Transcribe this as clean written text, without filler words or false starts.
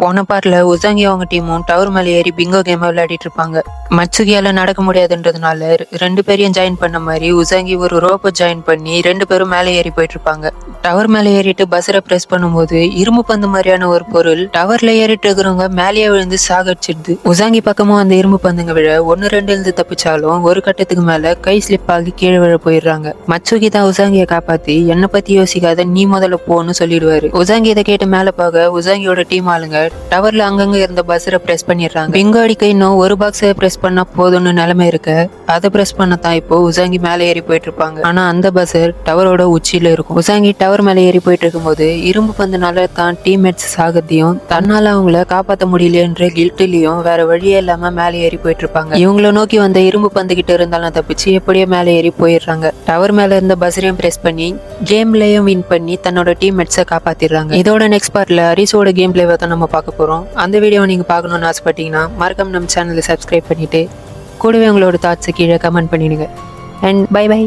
போன பார்ட்ல உசாங்கி அவங்க டீமும் டவர் மேலே ஏறி பிங்கோ கேம் விளையாடிட்டு இருப்பாங்க. மட்சுகியால நடக்க முடியாதுன்றதுனால 2 பேரையும் ஜாயின் பண்ண மாதிரி உசாங்கி ஒரு ரோப்பை ஜாயின் பண்ணி 2 பேரும் மேலே ஏறி போயிட்டு இருப்பாங்க. டவர் மேலே ஏறிட்டு பஸ்ஸரை பிரஸ் பண்ணும்போது இரும்பு பந்து மாதிரியான ஒரு பொருள் டவர்ல ஏறிட்டு இருக்கிறவங்க மேலேயே விழுந்து சாகடிச்சிடுது. உசாங்கி பக்கமும் அந்த இரும்பு பந்துங்க விழ 1-2 எழுந்து தப்பிச்சாலும் ஒரு கட்டத்துக்கு மேல கை ஸ்லிப் ஆகி கீழே விழ போயிடுறாங்க. மட்சுகி தான் உசாங்கியை காப்பாத்தி என்னை பத்தி யோசிக்காத, நீ முதல்ல போன்னு சொல்லிடுவாரு. உசாங்கி இதை கேட்டு மேல போக உசாங்கியோட டீம் ஆளுங்க டவர்ல அங்கங்க இருந்த பஸ்ஸரை பிரஸ் பண்ணிடுறாங்க. பிங்கோ அடிக்க இன்னும் ஒரு பாக்ஸை பிரஸ் பண்ணா போதும்னு நிலைமை இருக்க அதை பிரஸ் பண்ணத்தான் இப்போ உசாங்கி மேலே ஏறி போயிட்டு இருப்பாங்க. ஆனா அந்த பஸ்ஸர் டவரோட உச்சியில இருக்கும். உசாங்கி டவர் மேலே ஏறி போயிட்டு இருக்கும்போது இரும்பு பந்துனால தான் டீம்மேட்ஸ் சாகத்தையும் தன்னால அவங்கள காப்பாற்ற முடியலன்ற கில்ட்லயும் வேற வழியே இல்லாம மேலே ஏறி போயிட்டு இருப்பாங்க. இவங்கள நோக்கி வந்த இரும்பு பந்து கிட்ட இருந்தாலும் தப்பிச்சு எப்படியோ மேலே ஏறி போயிடுறாங்க. டவர் மேல இருந்த பஸ்ஸரையும் பிரஸ் பண்ணி கேம்லயும் வின் பண்ணி தன்னோட டீம்மேட்ஸை காப்பாத்திடுறாங்க. இதோட நெக்ஸ்ட் பார்ட்ல அரிசோட கேம் பிளேவை தான் நம்ம பார்க்க போறோம். அந்த வீடியோவை நீங்க பார்க்கணும்னு ஆசைப்பட்டீங்கன்னா மறக்காம நம்ம சேனலை சப்ஸ்கிரைப் பண்ணிட்டு கூடவே உங்களோட தாட்ஸை கீழே கமெண்ட் பண்ணிடுங்க. And bye by.